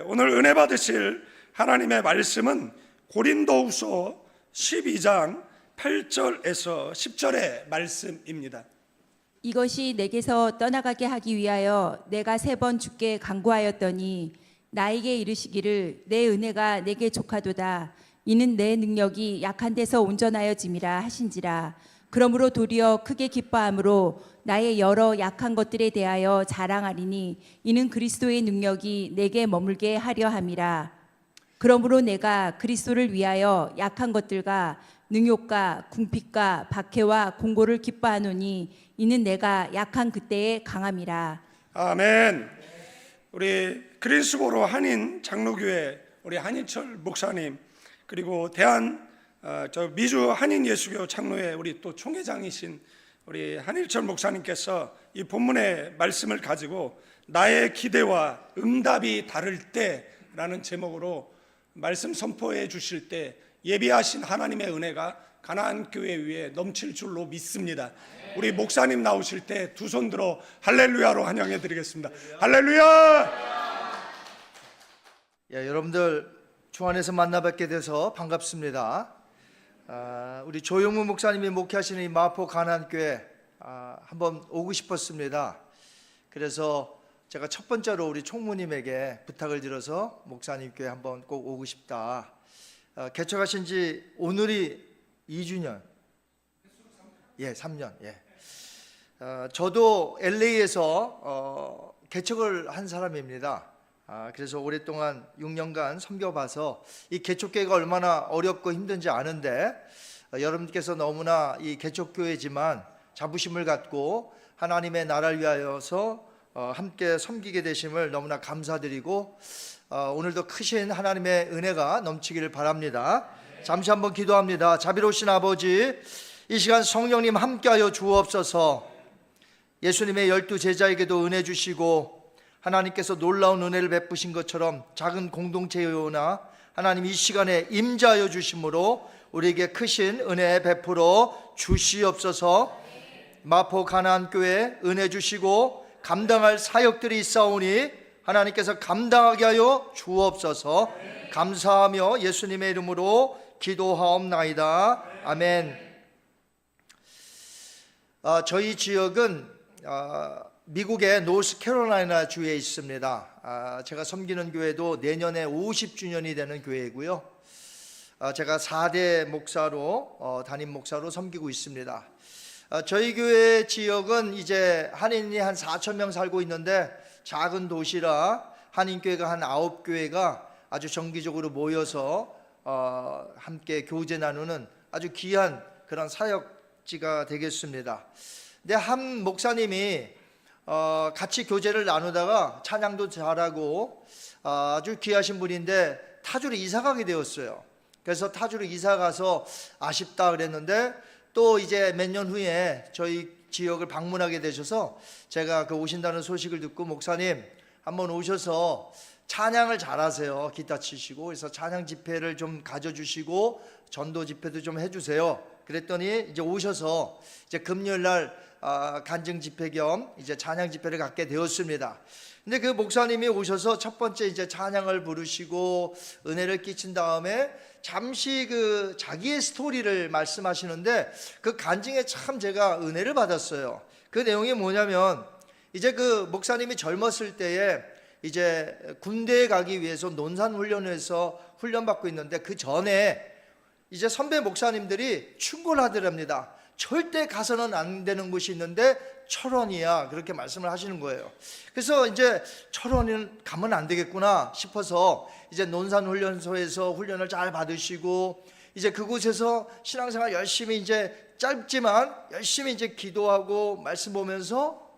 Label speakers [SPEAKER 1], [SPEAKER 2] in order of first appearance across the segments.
[SPEAKER 1] 오늘 은혜 받으실 하나님의 말씀은 고린도후서 12장 8절에서 10절의 말씀입니다.
[SPEAKER 2] 이것이 내게서 떠나가게 하기 위하여 내가 3번 주께 간구하였더니 나에게 이르시기를 내 은혜가 내게 족하도다. 이는 내 능력이 약한 데서 온전하여짐이라 하신지라. 그러므로 도리어 크게 기뻐함으로 나의 여러 약한 것들에 대하여 자랑하리니 이는 그리스도의 능력이 내게 머물게 하려 함이라. 그러므로 내가 그리스도를 위하여 약한 것들과 능욕과 궁핍과 박해와 공고를 기뻐하노니 이는 내가 약한 그때에 강함이라.
[SPEAKER 1] 아멘. 우리 그린스보로 한인 장로교회 우리 한인철 목사님, 그리고 미주 한인 예수교 장로회 우리 또 총회장이신 우리 한일철 목사님께서 이 본문의 말씀을 가지고 나의 기대와 응답이 다를 때라는 제목으로 말씀 선포해 주실 때 예비하신 하나님의 은혜가 가나안 교회 위에 넘칠 줄로 믿습니다. 우리 목사님 나오실 때 두 손 들어 할렐루야로 환영해 드리겠습니다. 할렐루야!
[SPEAKER 3] 여러분들 주 안에서 만나 뵙게 돼서 반갑습니다. 우리 조용무 목사님이 목회하시는 이 마포 가나안교회 한번 오고 싶었습니다. 그래서 제가 첫 번째로 우리 총무님에게 부탁을 드려서 목사님 교회 한번 꼭 오고 싶다. 개척하신 지 오늘이 2주년, 3년. 저도 LA에서 개척을 한 사람입니다. 그래서 오랫동안 6년간 섬겨봐서 이 개척교회가 얼마나 어렵고 힘든지 아는데, 여러분께서 너무나 이 개척교회지만 자부심을 갖고 하나님의 나라를 위하여서 함께 섬기게 되심을 너무나 감사드리고, 오늘도 크신 하나님의 은혜가 넘치기를 바랍니다. 잠시 한번 기도합니다. 자비로우신 아버지, 이 시간 성령님 함께하여 주옵소서. 예수님의 12 제자에게도 은혜 주시고 하나님께서 놀라운 은혜를 베푸신 것처럼 작은 공동체요나 하나님 이 시간에 임재하여 주심으로 우리에게 크신 은혜 베풀어 주시옵소서. 마포 가나안교회 은혜 주시고 감당할 사역들이 있사오니 하나님께서 감당하게 하여 주옵소서. 감사하며 예수님의 이름으로 기도하옵나이다. 아멘. 저희 지역은 미국의 노스캐롤라이나 주에 있습니다. 제가 섬기는 교회도 내년에 50주년이 되는 교회이고요. 제가 4대 목사로 담임 목사로 섬기고 있습니다. 저희 교회 지역은 이제 한인이 한 4천 명 살고 있는데 작은 도시라 한인교회가 한 9교회가 아주 정기적으로 모여서 함께 교제 나누는 아주 귀한 그런 사역지가 되겠습니다. 근데 한 목사님이 같이 교제를 나누다가 찬양도 잘하고 아주 귀하신 분인데 타주로 이사 가게 되었어요. 그래서 타주로 이사 가서 아쉽다 그랬는데 또 이제 몇 년 후에 저희 지역을 방문하게 되셔서 제가 그 오신다는 소식을 듣고 목사님 한번 오셔서 찬양을 잘하세요. 기타 치시고 그래서 찬양 집회를 좀 가져주시고 전도 집회도 좀 해주세요. 그랬더니 이제 오셔서 이제 금요일 날 간증 집회 겸 이제 찬양 집회를 갖게 되었습니다. 근데 그 목사님이 오셔서 첫 번째 이제 찬양을 부르시고 은혜를 끼친 다음에 잠시 그 자기의 스토리를 말씀하시는데 그 간증에 참 제가 은혜를 받았어요. 그 내용이 뭐냐면 이제 그 목사님이 젊었을 때에 이제 군대에 가기 위해서 논산훈련에서 훈련받고 있는데 그 전에 이제 선배 목사님들이 충고를 하더랍니다. 절대 가서는 안 되는 곳이 있는데 철원이야, 그렇게 말씀을 하시는 거예요. 그래서 이제 철원은 가면 안 되겠구나 싶어서 이제 논산훈련소에서 훈련을 잘 받으시고 이제 그곳에서 신앙생활 열심히 이제 짧지만 열심히 이제 기도하고 말씀 보면서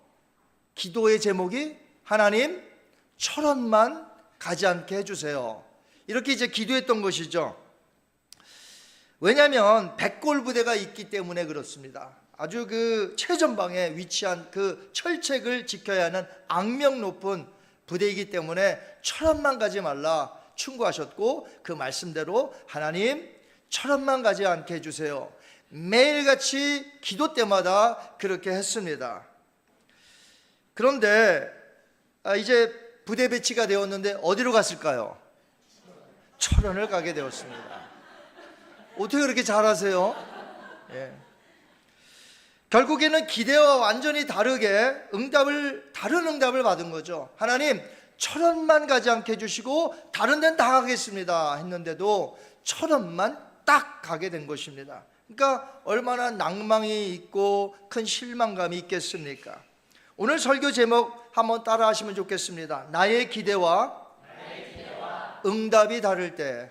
[SPEAKER 3] 기도의 제목이 하나님 철원만 가지 않게 해주세요, 이렇게 이제 기도했던 것이죠. 왜냐하면 백골 부대가 있기 때문에 그렇습니다. 아주 그 최전방에 위치한 그 철책을 지켜야 하는 악명 높은 부대이기 때문에 철원만 가지 말라 충고하셨고 그 말씀대로 하나님 철원만 가지 않게 해주세요, 매일같이 기도 때마다 그렇게 했습니다. 그런데 이제 부대 배치가 되었는데 어디로 갔을까요? 철원을 가게 되었습니다. 어떻게 그렇게 잘하세요? 예. 결국에는 기대와 완전히 다르게 다른 응답을 받은 거죠. 하나님, 철원만 가지 않게 해주시고 다른 데는 다 가겠습니다 했는데도 철원만 딱 가게 된 것입니다. 그러니까 얼마나 낭망이 있고 큰 실망감이 있겠습니까? 오늘 설교 제목 한번 따라 하시면 좋겠습니다. 나의 기대와 응답이 다를 때.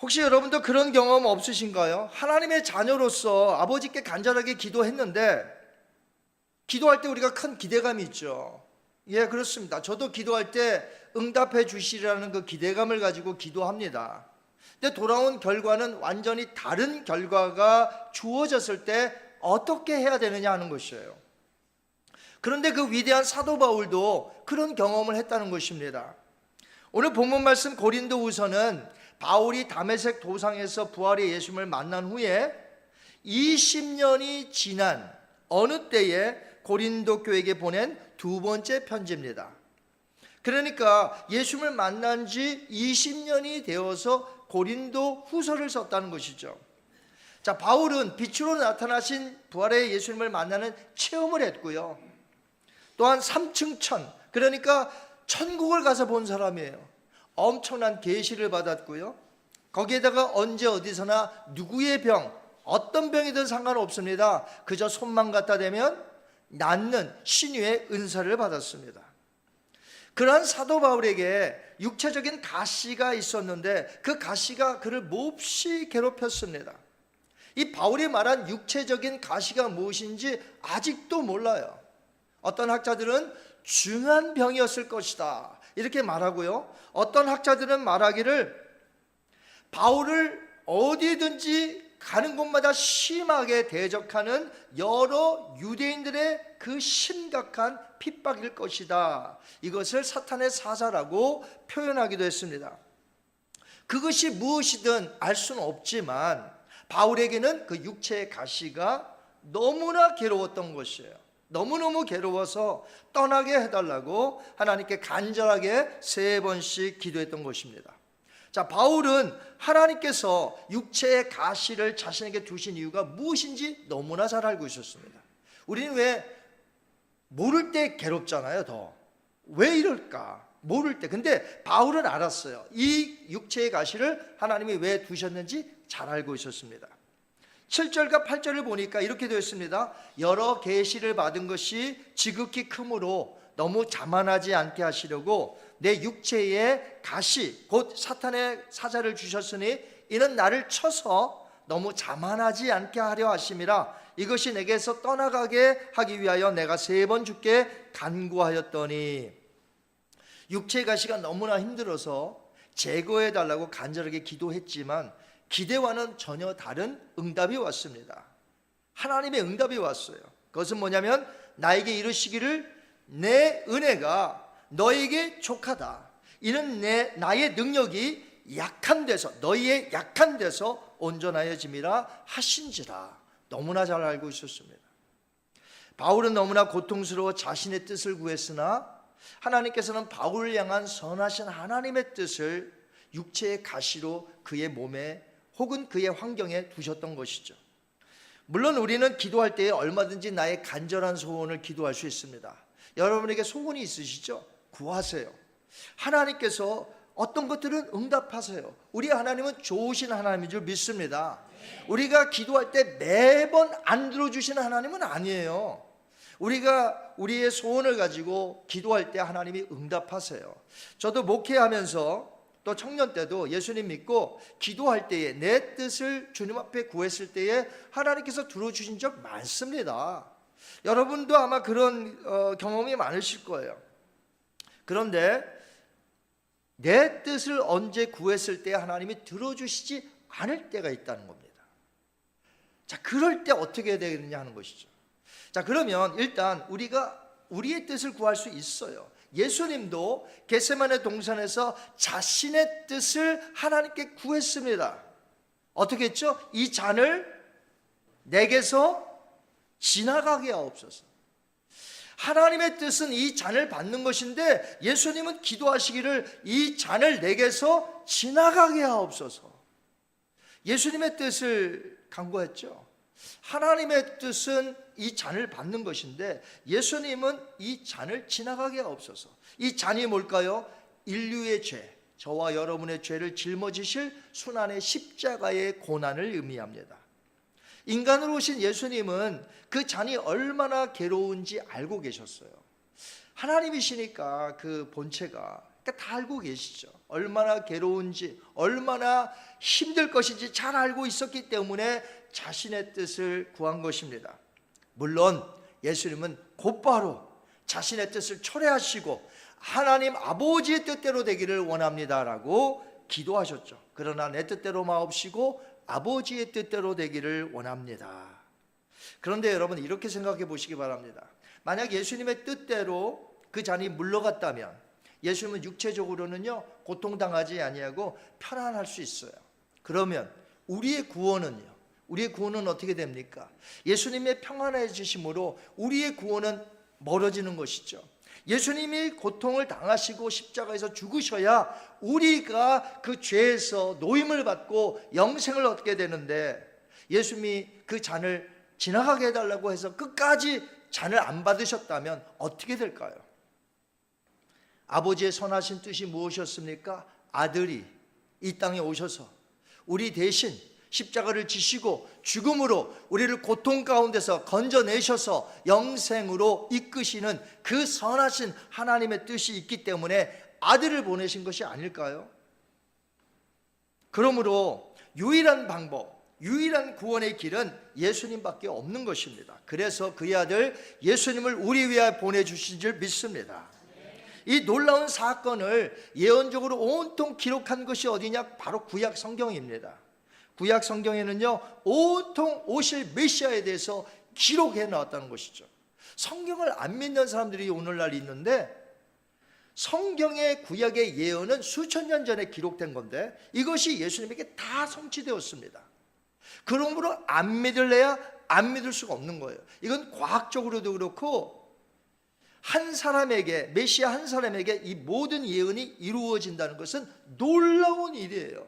[SPEAKER 3] 혹시 여러분도 그런 경험 없으신가요? 하나님의 자녀로서 아버지께 간절하게 기도했는데 기도할 때 우리가 큰 기대감이 있죠. 예, 그렇습니다. 저도 기도할 때 응답해 주시리라는 그 기대감을 가지고 기도합니다. 근데 돌아온 결과는 완전히 다른 결과가 주어졌을 때 어떻게 해야 되느냐 하는 것이에요. 그런데 그 위대한 사도 바울도 그런 경험을 했다는 것입니다. 오늘 본문 말씀 고린도후서는 바울이 다메섹 도상에서 부활의 예수님을 만난 후에 20년이 지난 어느 때에 고린도 교회에게 보낸 두 번째 편지입니다. 그러니까 예수님을 만난 지 20년이 되어서 고린도 후서를 썼다는 것이죠. 자, 바울은 빛으로 나타나신 부활의 예수님을 만나는 체험을 했고요. 또한 3층 천, 그러니까 천국을 가서 본 사람이에요. 엄청난 계시를 받았고요. 거기에다가 언제 어디서나 누구의 병, 어떤 병이든 상관없습니다. 그저 손만 갖다 대면 낫는 신유의 은사를 받았습니다. 그러한 사도 바울에게 육체적인 가시가 있었는데 그 가시가 그를 몹시 괴롭혔습니다. 이 바울이 말한 육체적인 가시가 무엇인지 아직도 몰라요. 어떤 학자들은 중한 병이었을 것이다 이렇게 말하고요. 어떤 학자들은 말하기를 바울을 어디든지 가는 곳마다 심하게 대적하는 여러 유대인들의 그 심각한 핍박일 것이다. 이것을 사탄의 사자라고 표현하기도 했습니다. 그것이 무엇이든 알 수는 없지만 바울에게는 그 육체의 가시가 너무나 괴로웠던 것이에요. 너무너무 괴로워서 떠나게 해달라고 하나님께 간절하게 3번씩 기도했던 것입니다. 자, 바울은 하나님께서 육체의 가시를 자신에게 두신 이유가 무엇인지 너무나 잘 알고 있었습니다. 우리는 왜 모를 때 괴롭잖아요. 더 왜 이럴까 모를 때. 근데 바울은 알았어요. 이 육체의 가시를 하나님이 왜 두셨는지 잘 알고 있었습니다. 7절과 8절을 보니까 이렇게 되어 있습니다. 여러 계시를 받은 것이 지극히 크므로 너무 자만하지 않게 하시려고 내 육체에 가시 곧 사탄의 사자를 주셨으니 이는 나를 쳐서 너무 자만하지 않게 하려 하심이라. 이것이 내게서 떠나가게 하기 위하여 내가 3번 주께 간구하였더니. 육체의 가시가 너무나 힘들어서 제거해 달라고 간절하게 기도했지만 기대와는 전혀 다른 응답이 왔습니다. 하나님의 응답이 왔어요. 그것은 뭐냐면 나에게 이르시기를 내 은혜가 너에게 족하다. 이는 나의 능력이 약한 데서 너희의 약한 데서 온전하여짐이라 하신지라. 너무나 잘 알고 있었습니다. 바울은 너무나 고통스러워 자신의 뜻을 구했으나 하나님께서는 바울을 향한 선하신 하나님의 뜻을 육체의 가시로 그의 몸에 혹은 그의 환경에 두셨던 것이죠. 물론 우리는 기도할 때에 얼마든지 나의 간절한 소원을 기도할 수 있습니다. 여러분에게 소원이 있으시죠? 구하세요. 하나님께서 어떤 것들은 응답하세요. 우리 하나님은 좋으신 하나님인 줄 믿습니다. 우리가 기도할 때 매번 안 들어주시는 하나님은 아니에요. 우리가 우리의 소원을 가지고 기도할 때 하나님이 응답하세요. 저도 목회하면서 또 청년 때도 예수님 믿고 기도할 때에 내 뜻을 주님 앞에 구했을 때에 하나님께서 들어주신 적 많습니다. 여러분도 아마 그런 경험이 많으실 거예요. 그런데 내 뜻을 언제 구했을 때 하나님이 들어주시지 않을 때가 있다는 겁니다. 자, 그럴 때 어떻게 해야 되느냐 하는 것이죠. 자, 그러면 일단 우리가 우리의 뜻을 구할 수 있어요. 예수님도 겟세마네 동산에서 자신의 뜻을 하나님께 구했습니다. 어떻게 했죠? 이 잔을 내게서 지나가게 하옵소서. 하나님의 뜻은 이 잔을 받는 것인데 예수님은 기도하시기를 이 잔을 내게서 지나가게 하옵소서. 예수님의 뜻을 간구했죠. 하나님의 뜻은 이 잔을 받는 것인데 예수님은 이 잔을 지나가게 하옵소서. 이 잔이 뭘까요? 인류의 죄, 저와 여러분의 죄를 짊어지실 순환의 십자가의 고난을 의미합니다. 인간으로 오신 예수님은 그 잔이 얼마나 괴로운지 알고 계셨어요. 하나님이시니까 그 본체가 다 알고 계시죠. 얼마나 괴로운지, 얼마나 힘들 것인지 잘 알고 있었기 때문에 자신의 뜻을 구한 것입니다. 물론 예수님은 곧바로 자신의 뜻을 철회하시고 하나님 아버지의 뜻대로 되기를 원합니다라고 기도하셨죠. 그러나 내 뜻대로 마옵시고 아버지의 뜻대로 되기를 원합니다. 그런데 여러분 이렇게 생각해 보시기 바랍니다. 만약 예수님의 뜻대로 그 잔이 물러갔다면 예수님은 육체적으로는요 고통당하지 아니하고 편안할 수 있어요. 그러면 우리의 구원은 어떻게 됩니까? 예수님의 평안해지심으로 우리의 구원은 멀어지는 것이죠. 예수님이 고통을 당하시고 십자가에서 죽으셔야 우리가 그 죄에서 노임을 받고 영생을 얻게 되는데 예수님이 그 잔을 지나가게 해달라고 해서 끝까지 잔을 안 받으셨다면 어떻게 될까요? 아버지의 선하신 뜻이 무엇이었습니까? 아들이 이 땅에 오셔서 우리 대신 십자가를 지시고 죽음으로 우리를 고통 가운데서 건져내셔서 영생으로 이끄시는 그 선하신 하나님의 뜻이 있기 때문에 아들을 보내신 것이 아닐까요? 그러므로 유일한 방법, 유일한 구원의 길은 예수님밖에 없는 것입니다. 그래서 그의 아들 예수님을 우리 위하여 보내주신 줄 믿습니다. 이 놀라운 사건을 예언적으로 온통 기록한 것이 어디냐? 바로 구약 성경입니다. 구약 성경에는요 온통 오실 메시아에 대해서 기록해 놨다는 것이죠. 성경을 안 믿는 사람들이 오늘날 있는데 성경의 구약의 예언은 수천 년 전에 기록된 건데 이것이 예수님에게 다 성취되었습니다. 그러므로 안 믿을래야 안 믿을 수가 없는 거예요. 이건 과학적으로도 그렇고 한 사람에게, 메시아 한 사람에게 이 모든 예언이 이루어진다는 것은 놀라운 일이에요.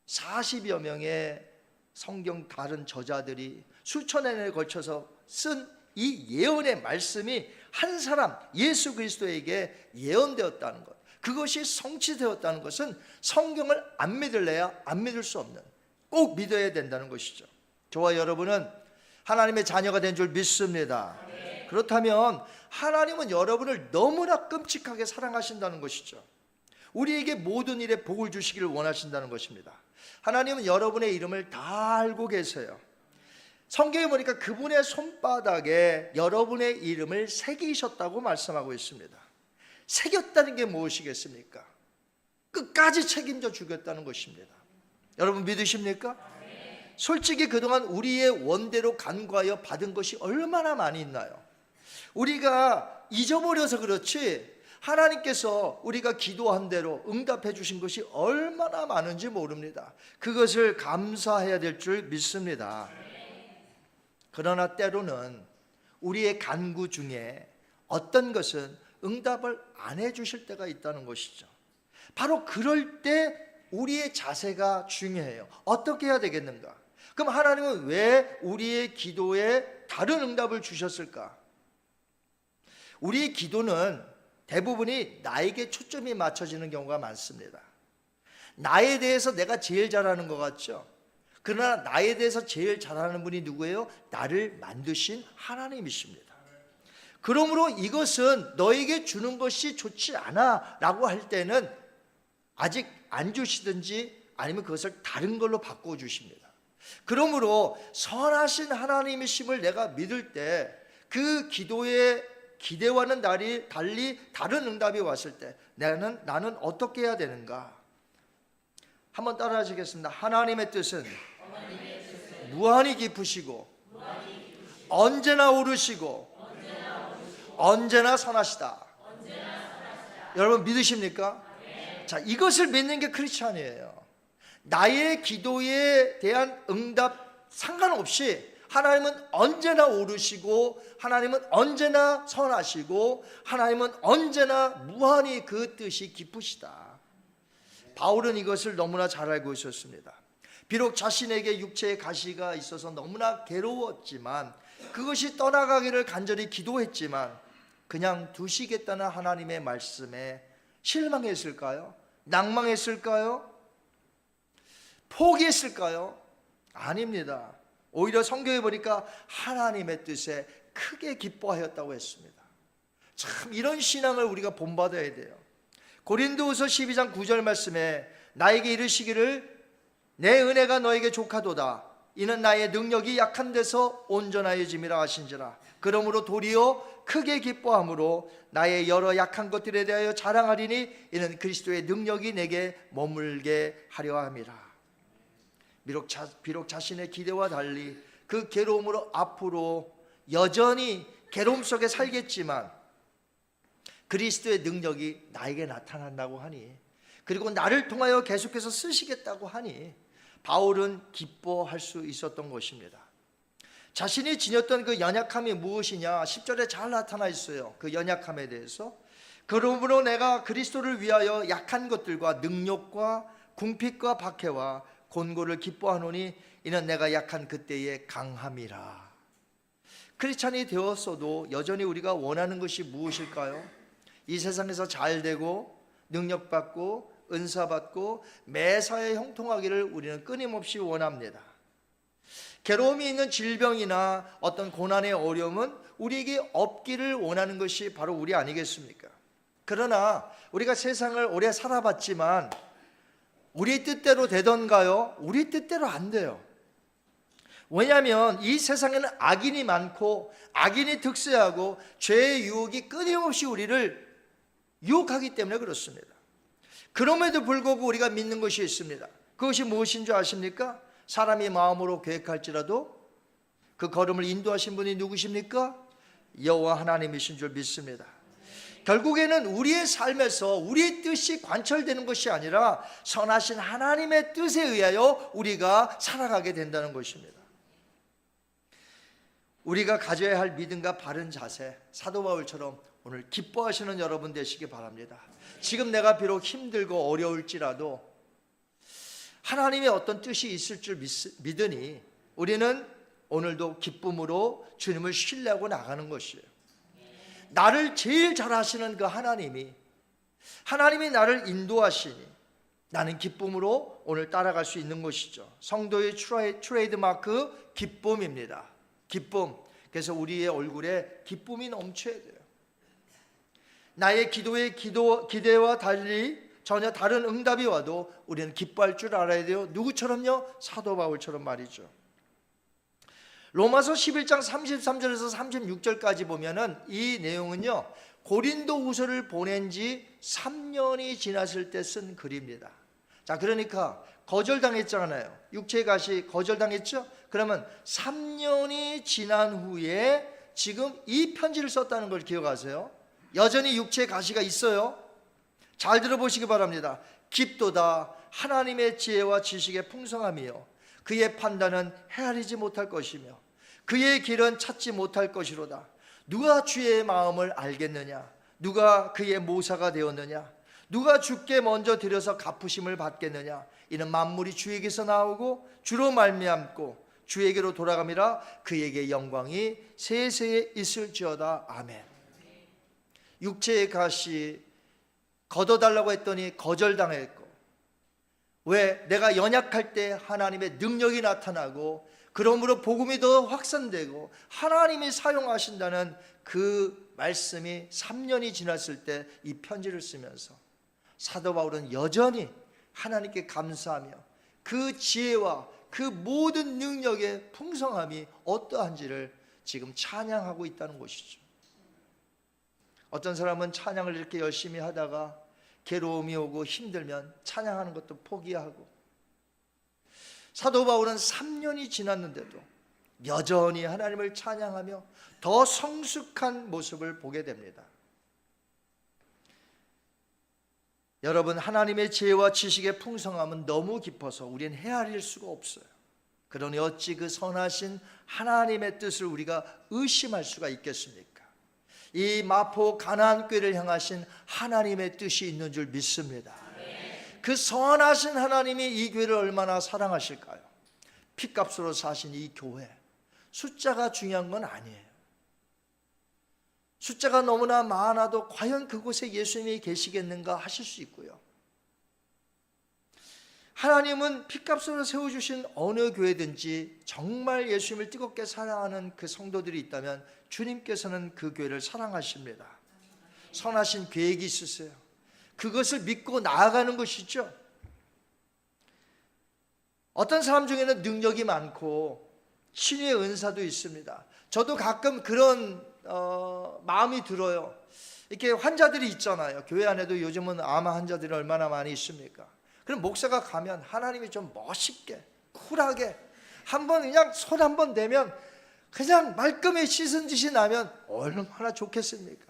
[SPEAKER 3] 40여 명의 성경 다른 저자들이 수천 년에 걸쳐서 쓴 이 예언의 말씀이 한 사람 예수 그리스도에게 예언되었다는 것, 그것이 성취되었다는 것은 성경을 안 믿을래야 안 믿을 수 없는, 꼭 믿어야 된다는 것이죠. 저와 여러분은 하나님의 자녀가 된 줄 믿습니다. 그렇다면 하나님은 여러분을 너무나 끔찍하게 사랑하신다는 것이죠. 우리에게 모든 일에 복을 주시기를 원하신다는 것입니다. 하나님은 여러분의 이름을 다 알고 계세요. 성경에 보니까 그분의 손바닥에 여러분의 이름을 새기셨다고 말씀하고 있습니다. 새겼다는 게 무엇이겠습니까? 끝까지 책임져 주겠다는 것입니다. 여러분 믿으십니까? 솔직히 그동안 우리의 원대로 간구하여 받은 것이 얼마나 많이 있나요? 우리가 잊어버려서 그렇지 하나님께서 우리가 기도한 대로 응답해 주신 것이 얼마나 많은지 모릅니다. 그것을 감사해야 될 줄 믿습니다. 그러나 때로는 우리의 간구 중에 어떤 것은 응답을 안 해 주실 때가 있다는 것이죠. 바로 그럴 때 우리의 자세가 중요해요. 어떻게 해야 되겠는가? 그럼 하나님은 왜 우리의 기도에 다른 응답을 주셨을까? 우리의 기도는 대부분이 나에게 초점이 맞춰지는 경우가 많습니다. 나에 대해서 내가 제일 잘하는 것 같죠? 그러나 나에 대해서 제일 잘하는 분이 누구예요? 나를 만드신 하나님이십니다. 그러므로 이것은 너에게 주는 것이 좋지 않아 라고 할 때는 아직 안 주시든지 아니면 그것을 다른 걸로 바꿔주십니다. 그러므로 선하신 하나님이심을 내가 믿을 때 그 기도의 기대와는 달리 다른 응답이 왔을 때 나는 어떻게 해야 되는가? 한번 따라 하시겠습니다. 하나님의 뜻은 무한히 깊으시고 언제나 오르시고 언제나 선하시다. 여러분 믿으십니까? 자, 이것을 믿는 게 크리스찬이에요. 나의 기도에 대한 응답 상관없이 하나님은 언제나 오르시고 하나님은 언제나 선하시고 하나님은 언제나 무한히 그 뜻이 깊으시다. 바울은 이것을 너무나 잘 알고 있었습니다. 비록 자신에게 육체의 가시가 있어서 너무나 괴로웠지만, 그것이 떠나가기를 간절히 기도했지만 그냥 두시겠다는 하나님의 말씀에 실망했을까요? 낭망했을까요? 포기했을까요? 아닙니다. 오히려 성경에 보니까 하나님의 뜻에 크게 기뻐하였다고 했습니다. 참 이런 신앙을 우리가 본받아야 돼요. 고린도후서 12장 9절 말씀에 나에게 이르시기를 내 은혜가 너에게 족하도다. 이는 나의 능력이 약한 데서 온전하여짐이라 하신지라. 그러므로 도리어 크게 기뻐함으로 나의 여러 약한 것들에 대하여 자랑하리니 이는 그리스도의 능력이 내게 머물게 하려 함이라. 비록 자신의 기대와 달리 그 괴로움으로 앞으로 여전히 괴로움 속에 살겠지만 그리스도의 능력이 나에게 나타난다고 하니, 그리고 나를 통하여 계속해서 쓰시겠다고 하니 바울은 기뻐할 수 있었던 것입니다. 자신이 지녔던 그 연약함이 무엇이냐 10절에 잘 나타나 있어요. 그 연약함에 대해서. 그러므로 내가 그리스도를 위하여 약한 것들과 능력과 궁핍과 박해와 곤고를 기뻐하노니 이는 내가 약한 그때의 강함이라. 크리스찬이 되었어도 여전히 우리가 원하는 것이 무엇일까요? 이 세상에서 잘 되고 능력받고 은사받고 매사에 형통하기를 우리는 끊임없이 원합니다. 괴로움이 있는 질병이나 어떤 고난의 어려움은 우리에게 없기를 원하는 것이 바로 우리 아니겠습니까? 그러나 우리가 세상을 오래 살아봤지만 우리 뜻대로 되던가요? 우리 뜻대로 안 돼요. 왜냐하면 이 세상에는 악인이 많고 악인이 득세하고 죄의 유혹이 끊임없이 우리를 유혹하기 때문에 그렇습니다. 그럼에도 불구하고 우리가 믿는 것이 있습니다. 그것이 무엇인 줄 아십니까? 사람이 마음으로 계획할지라도 그 걸음을 인도하신 분이 누구십니까? 여호와 하나님이신 줄 믿습니다. 결국에는 우리의 삶에서 우리의 뜻이 관철되는 것이 아니라 선하신 하나님의 뜻에 의하여 우리가 살아가게 된다는 것입니다. 우리가 가져야 할 믿음과 바른 자세, 사도 바울처럼 오늘 기뻐하시는 여러분 되시기 바랍니다. 지금 내가 비록 힘들고 어려울지라도 하나님의 어떤 뜻이 있을 줄 믿으니 우리는 오늘도 기쁨으로 주님을 신뢰하고 나가는 것이에요. 나를 제일 잘 아시는 그 하나님이 나를 인도하시니 나는 기쁨으로 오늘 따라갈 수 있는 것이죠. 성도의 트레이드마크 기쁨입니다. 기쁨. 그래서 우리의 얼굴에 기쁨이 넘쳐야 돼요. 나의 기대와 달리 전혀 다른 응답이 와도 우리는 기뻐할 줄 알아야 돼요. 누구처럼요? 사도 바울처럼 말이죠. 로마서 11장 33절에서 36절까지 보면은 이 내용은요, 고린도후서를 보낸 지 3년이 지났을 때 쓴 글입니다. 자, 그러니까 거절당했잖아요. 육체의 가시 거절당했죠? 그러면 3년이 지난 후에 지금 이 편지를 썼다는 걸 기억하세요. 여전히 육체의 가시가 있어요. 잘 들어보시기 바랍니다. 깊도다 하나님의 지혜와 지식의 풍성함이요 그의 판단은 헤아리지 못할 것이며 그의 길은 찾지 못할 것이로다. 누가 주의 마음을 알겠느냐? 누가 그의 모사가 되었느냐? 누가 주께 먼저 드려서 갚으심을 받겠느냐? 이는 만물이 주에게서 나오고 주로 말미암고 주에게로 돌아감이라. 그에게 영광이 세세에 있을지어다. 아멘. 육체의 가시 걷어달라고 했더니 거절당했고, 왜? 내가 연약할 때 하나님의 능력이 나타나고 그러므로 복음이 더 확산되고 하나님이 사용하신다는 그 말씀이 3년이 지났을 때 이 편지를 쓰면서 사도 바울은 여전히 하나님께 감사하며 그 지혜와 그 모든 능력의 풍성함이 어떠한지를 지금 찬양하고 있다는 것이죠. 어떤 사람은 찬양을 이렇게 열심히 하다가 괴로움이 오고 힘들면 찬양하는 것도 포기하고, 사도 바울은 3년이 지났는데도 여전히 하나님을 찬양하며 더 성숙한 모습을 보게 됩니다. 여러분, 하나님의 지혜와 지식의 풍성함은 너무 깊어서 우리는 헤아릴 수가 없어요. 그러니 어찌 그 선하신 하나님의 뜻을 우리가 의심할 수가 있겠습니까? 이 마포 가나안 교회를 향하신 하나님의 뜻이 있는 줄 믿습니다. 그 선하신 하나님이 이 교회를 얼마나 사랑하실까요? 피값으로 사신 이 교회, 숫자가 중요한 건 아니에요. 숫자가 너무나 많아도 과연 그곳에 예수님이 계시겠는가 하실 수 있고요. 하나님은 피값으로 세워주신 어느 교회든지 정말 예수님을 뜨겁게 사랑하는 그 성도들이 있다면 주님께서는 그 교회를 사랑하십니다. 선하신 계획이 있으세요. 그것을 믿고 나아가는 것이죠. 어떤 사람 중에는 능력이 많고 신유의 은사도 있습니다. 저도 가끔 그런 마음이 들어요. 이렇게 환자들이 있잖아요. 교회 안에도 요즘은 암 환자들이 얼마나 많이 있습니까? 그럼 목사가 가면 하나님이 좀 멋있게 쿨하게 한번 그냥 손 한번 대면 그냥 말끔히 씻은 듯이 나면 얼마나 좋겠습니까?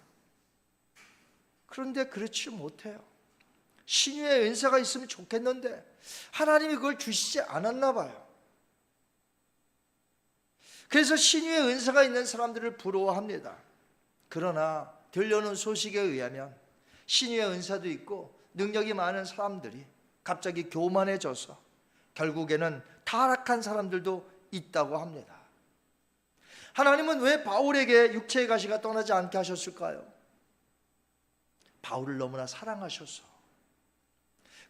[SPEAKER 3] 그런데 그렇지 못해요. 신유의 은사가 있으면 좋겠는데 하나님이 그걸 주시지 않았나 봐요. 그래서 신유의 은사가 있는 사람들을 부러워합니다. 그러나 들려오는 소식에 의하면 신유의 은사도 있고 능력이 많은 사람들이 갑자기 교만해져서 결국에는 타락한 사람들도 있다고 합니다. 하나님은 왜 바울에게 육체의 가시가 떠나지 않게 하셨을까요? 바울을 너무나 사랑하셔서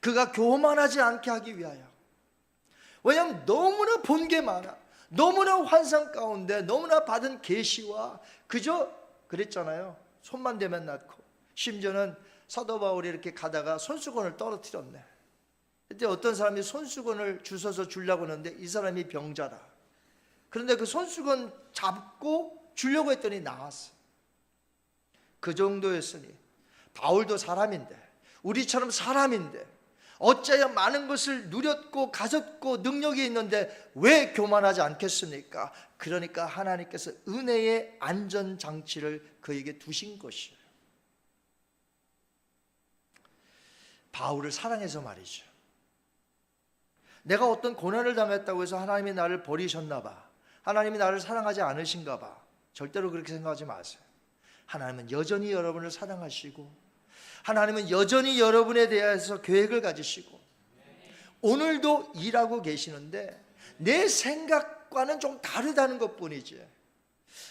[SPEAKER 3] 그가 교만하지 않게 하기 위하여. 왜냐하면 너무나 본 게 많아. 너무나 환상 가운데 너무나 받은 계시와 그저 그랬잖아요. 손만 대면 낫고. 심지어는 사도 바울이 이렇게 가다가 손수건을 떨어뜨렸네. 그때 어떤 사람이 손수건을 주워서 주려고 하는데 이 사람이 병자라. 그런데 그 손수건 잡고 주려고 했더니 나왔어. 그 정도였으니 바울도 사람인데 우리처럼 사람인데 어찌하여 많은 것을 누렸고 가졌고 능력이 있는데 왜 교만하지 않겠습니까? 그러니까 하나님께서 은혜의 안전장치를 그에게 두신 것이에요. 바울을 사랑해서 말이죠. 내가 어떤 고난을 당했다고 해서 하나님이 나를 버리셨나 봐. 하나님이 나를 사랑하지 않으신가 봐. 절대로 그렇게 생각하지 마세요. 하나님은 여전히 여러분을 사랑하시고 하나님은 여전히 여러분에 대해서 계획을 가지시고 오늘도 일하고 계시는데 내 생각과는 좀 다르다는 것뿐이지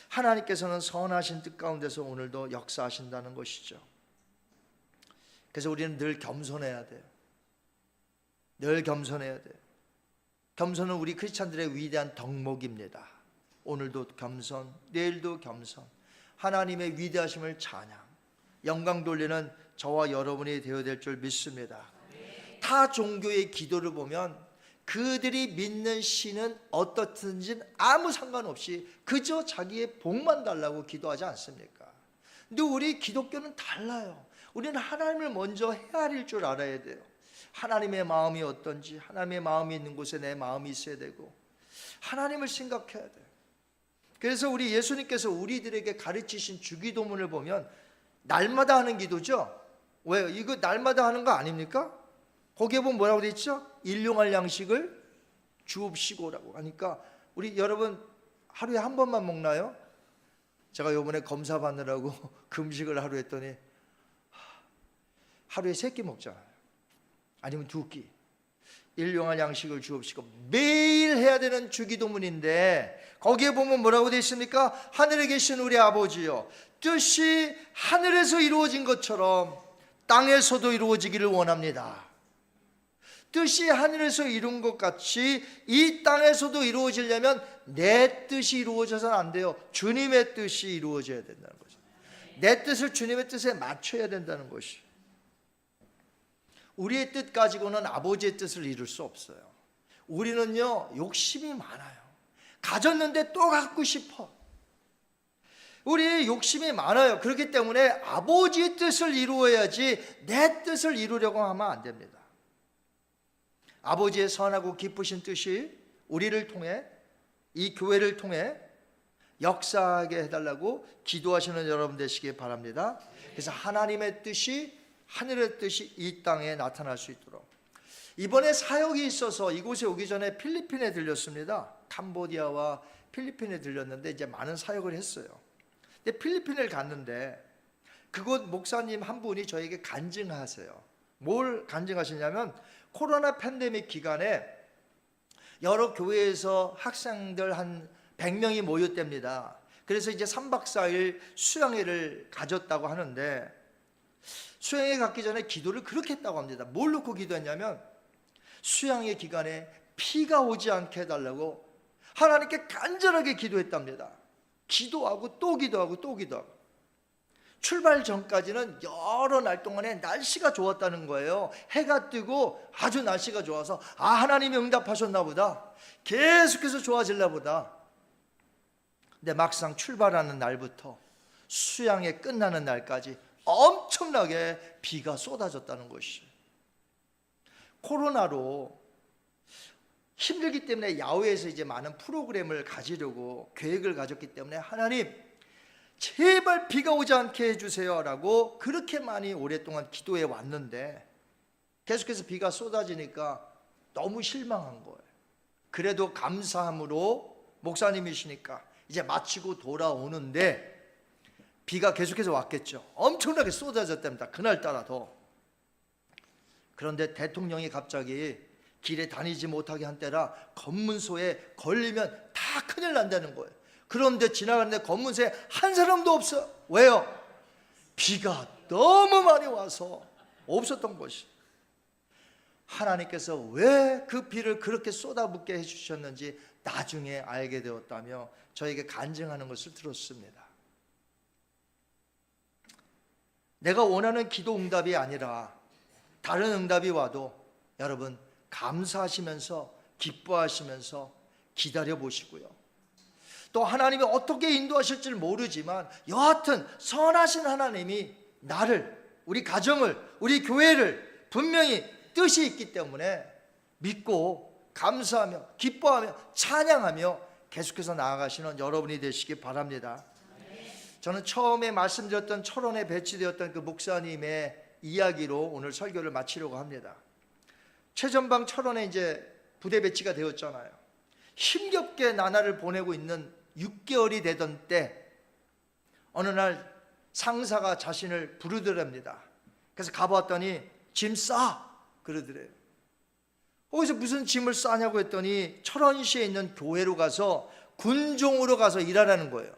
[SPEAKER 3] 하나님께서는 선하신 뜻 가운데서 오늘도 역사하신다는 것이죠. 그래서 우리는 늘 겸손해야 돼요. 늘 겸손해야 돼요. 겸손은 우리 크리스찬들의 위대한 덕목입니다. 오늘도 겸손, 내일도 겸손, 하나님의 위대하심을 찬양, 영광 돌리는 저와 여러분이 되어야 될 줄 믿습니다. 타 종교의 기도를 보면 그들이 믿는 신은 어떻든지 아무 상관없이 그저 자기의 복만 달라고 기도하지 않습니까? 근데 우리 기독교는 달라요. 우리는 하나님을 먼저 헤아릴 줄 알아야 돼요. 하나님의 마음이 어떤지, 하나님의 마음이 있는 곳에 내 마음이 있어야 되고 하나님을 생각해야 돼요. 그래서 우리 예수님께서 우리들에게 가르치신 주기도문을 보면 날마다 하는 기도죠. 왜요? 이거 날마다 하는 거 아닙니까? 거기에 보면 뭐라고 되어 있죠? 일용할 양식을 주옵시고라고 하니까 우리 여러분 하루에 한 번만 먹나요? 제가 요번에 검사 받느라고 금식을 하루 했더니 하루에 3끼 먹잖아요. 아니면 2끼. 일용할 양식을 주옵시고 매일 해야 되는 주기도문인데 거기에 보면 뭐라고 되어 있습니까? 하늘에 계신 우리 아버지요 뜻이 하늘에서 이루어진 것처럼 땅에서도 이루어지기를 원합니다. 뜻이 하늘에서 이룬 것 같이 이 땅에서도 이루어지려면 내 뜻이 이루어져서는 안 돼요. 주님의 뜻이 이루어져야 된다는 거죠. 내 뜻을 주님의 뜻에 맞춰야 된다는 것이. 우리의 뜻 가지고는 아버지의 뜻을 이룰 수 없어요. 우리는요 욕심이 많아요. 가졌는데 또 갖고 싶어. 우리 욕심이 많아요. 그렇기 때문에 아버지의 뜻을 이루어야지 내 뜻을 이루려고 하면 안 됩니다. 아버지의 선하고 기쁘신 뜻이 우리를 통해 이 교회를 통해 역사하게 해달라고 기도하시는 여러분 되시기 바랍니다. 그래서 하나님의 뜻이 하늘의 뜻이 이 땅에 나타날 수 있도록 이번에 사역이 있어서 이곳에 오기 전에 필리핀에 들렸습니다. 캄보디아와 필리핀에 들렸는데 이제 많은 사역을 했어요. 근데 필리핀을 갔는데 그곳 목사님 한 분이 저에게 간증하세요. 뭘 간증하시냐면 코로나 팬데믹 기간에 여러 교회에서 학생들 한 100명이 모였답니다. 그래서 이제 3박 4일 수양회를 가졌다고 하는데 수양회 갔기 전에 기도를 그렇게 했다고 합니다. 뭘 놓고 기도했냐면 수양회 기간에 피가 오지 않게 해달라고 하나님께 간절하게 기도했답니다. 기도하고 또 기도하고 또 기도하고 출발 전까지는 여러 날 동안에 날씨가 좋았다는 거예요. 해가 뜨고 아주 날씨가 좋아서 하나님이 응답하셨나 보다, 계속해서 좋아질나 보다. 근데 막상 출발하는 날부터 수양회 끝나는 날까지 엄청나게 비가 쏟아졌다는 것이, 코로나로 힘들기 때문에 야외에서 이제 많은 프로그램을 가지려고 계획을 가졌기 때문에 하나님 제발 비가 오지 않게 해주세요 라고 그렇게 많이 오랫동안 기도해 왔는데 계속해서 비가 쏟아지니까 너무 실망한 거예요. 그래도 감사함으로 목사님이시니까 이제 마치고 돌아오는데 비가 계속해서 왔겠죠. 엄청나게 쏟아졌답니다. 그날따라도. 그런데 대통령이 갑자기 길에 다니지 못하게 한 때라 검문소에 걸리면 다 큰일 난다는 거예요. 그런데 지나가는데 검문소에 한 사람도 없어. 왜요? 비가 너무 많이 와서 없었던 것이. 하나님께서 왜 그 비를 그렇게 쏟아붓게 해주셨는지 나중에 알게 되었다며 저에게 간증하는 것을 들었습니다. 내가 원하는 기도 응답이 아니라 다른 응답이 와도 여러분 감사하시면서 기뻐하시면서 기다려 보시고요. 또 하나님이 어떻게 인도하실지를 모르지만 여하튼 선하신 하나님이 나를, 우리 가정을, 우리 교회를 분명히 뜻이 있기 때문에 믿고 감사하며 기뻐하며 찬양하며 계속해서 나아가시는 여러분이 되시기 바랍니다. 저는 처음에 말씀드렸던 철원에 배치되었던 그 목사님의 이야기로 오늘 설교를 마치려고 합니다. 최전방 철원에 이제 부대 배치가 되었잖아요. 힘겹게 나날을 보내고 있는 6개월이 되던 때 어느 날 상사가 자신을 부르더랍니다. 그래서 가봤더니 짐 싸! 그러더래요. 거기서 무슨 짐을 싸냐고 했더니 철원시에 있는 교회로 가서 군종으로 가서 일하라는 거예요.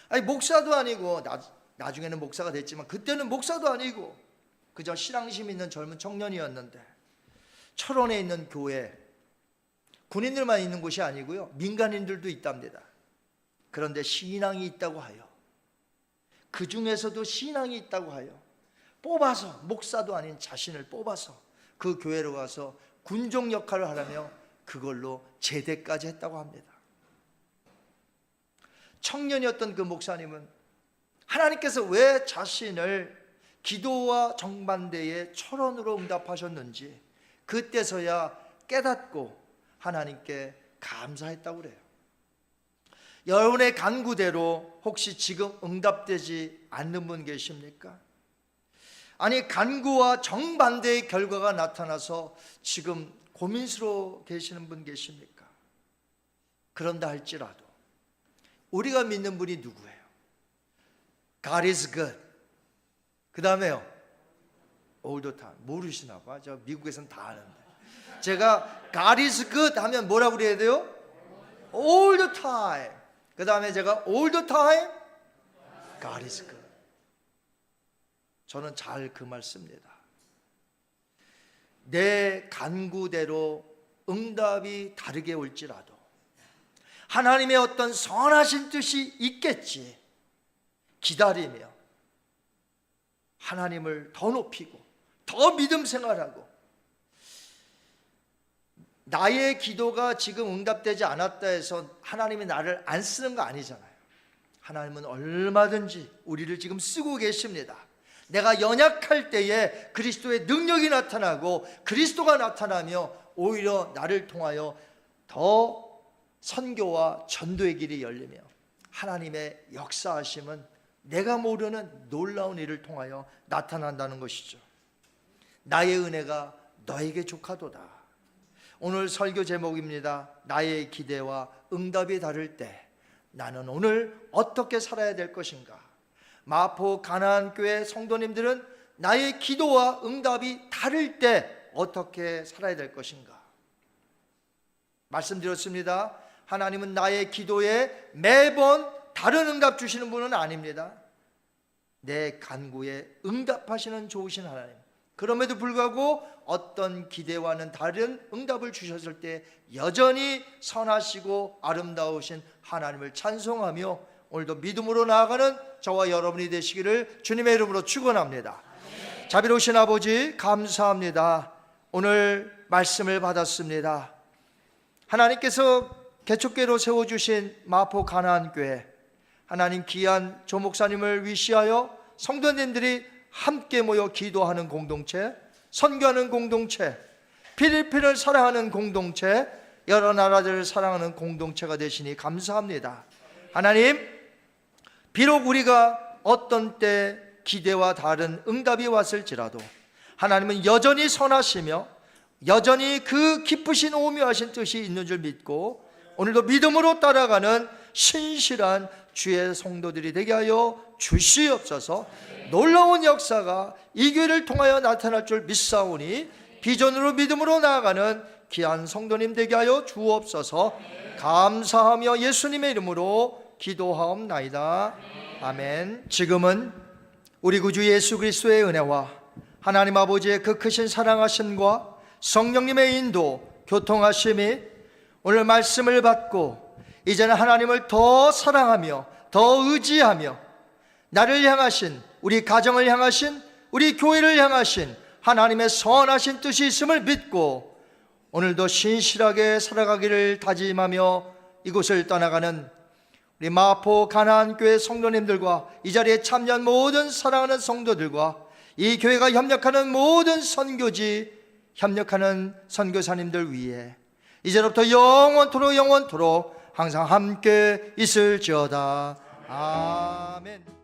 [SPEAKER 3] 아니 목사도 아니고 나중에는 목사가 됐지만 그때는 목사도 아니고 그저 신앙심 있는 젊은 청년이었는데 철원에 있는 교회, 군인들만 있는 곳이 아니고요 민간인들도 있답니다. 그런데 신앙이 있다고 하여, 그 중에서도 신앙이 있다고 하여 뽑아서, 목사도 아닌 자신을 뽑아서 그 교회로 가서 군종 역할을 하라며 그걸로 제대까지 했다고 합니다. 청년이었던 그 목사님은 하나님께서 왜 자신을 기도와 정반대의 철원으로 응답하셨는지 그때서야 깨닫고 하나님께 감사했다고 그래요. 여러분의 간구대로 혹시 지금 응답되지 않는 분 계십니까? 아니 간구와 정반대의 결과가 나타나서 지금 고민스러워 계시는 분 계십니까? 그런다 할지라도 우리가 믿는 분이 누구예요? God is good. 그 다음에요 all the time. 모르시나 봐. 저 미국에서는 다 아는데. 제가 God is good 하면 뭐라고 그래야 돼요? all the time. 그 다음에 제가 all the time God is good. 저는 잘 그 말 씁니다. 내 간구대로 응답이 다르게 올지라도 하나님의 어떤 선하신 뜻이 있겠지 기다리며 하나님을 더 높이고 더 믿음 생활하고, 나의 기도가 지금 응답되지 않았다 해서 하나님이 나를 안 쓰는 거 아니잖아요. 하나님은 얼마든지 우리를 지금 쓰고 계십니다. 내가 연약할 때에 그리스도의 능력이 나타나고 그리스도가 나타나며 오히려 나를 통하여 더 선교와 전도의 길이 열리며 하나님의 역사하심은 내가 모르는 놀라운 일을 통하여 나타난다는 것이죠. 나의 은혜가 너에게 족하도다. 오늘 설교 제목입니다. 나의 기대와 응답이 다를 때 나는 오늘 어떻게 살아야 될 것인가. 마포 가나안교회 성도님들은 나의 기도와 응답이 다를 때 어떻게 살아야 될 것인가. 말씀드렸습니다. 하나님은 나의 기도에 매번 다른 응답 주시는 분은 아닙니다. 내 간구에 응답하시는 좋으신 하나님. 그럼에도 불구하고 어떤 기대와는 다른 응답을 주셨을 때 여전히 선하시고 아름다우신 하나님을 찬송하며 오늘도 믿음으로 나아가는 저와 여러분이 되시기를 주님의 이름으로 축원합니다. 자비로우신 아버지 감사합니다. 오늘 말씀을 받았습니다. 하나님께서 개척교회로 세워주신 마포 가나안교회, 하나님 귀한 조 목사님을 위시하여 성도님들이 함께 모여 기도하는 공동체, 선교하는 공동체, 필리핀을 사랑하는 공동체, 여러 나라들을 사랑하는 공동체가 되시니 감사합니다. 하나님, 비록 우리가 어떤 때 기대와 다른 응답이 왔을지라도 하나님은 여전히 선하시며 여전히 그 기쁘신 오묘하신 뜻이 있는 줄 믿고 오늘도 믿음으로 따라가는 신실한 주의 성도들이 되게 하여 주시옵소서. 놀라운 역사가 이 교회를 통하여 나타날 줄 믿사오니 비전으로 믿음으로 나아가는 귀한 성도님 되게 하여 주옵소서. 감사하며 예수님의 이름으로 기도하옵나이다. 아멘. 지금은 우리 구주 예수 그리스도의 은혜와 하나님 아버지의 그 크신 사랑하심과 성령님의 인도, 교통하심이 오늘 말씀을 받고 이제는 하나님을 더 사랑하며 더 의지하며 나를 향하신, 우리 가정을 향하신, 우리 교회를 향하신 하나님의 선하신 뜻이 있음을 믿고 오늘도 신실하게 살아가기를 다짐하며 이곳을 떠나가는 우리 마포 가나안교회 성도님들과 이 자리에 참여한 모든 사랑하는 성도들과 이 교회가 협력하는 모든 선교지 협력하는 선교사님들 위해 이제부터 영원토록 항상 함께 있을지어다. 아멘.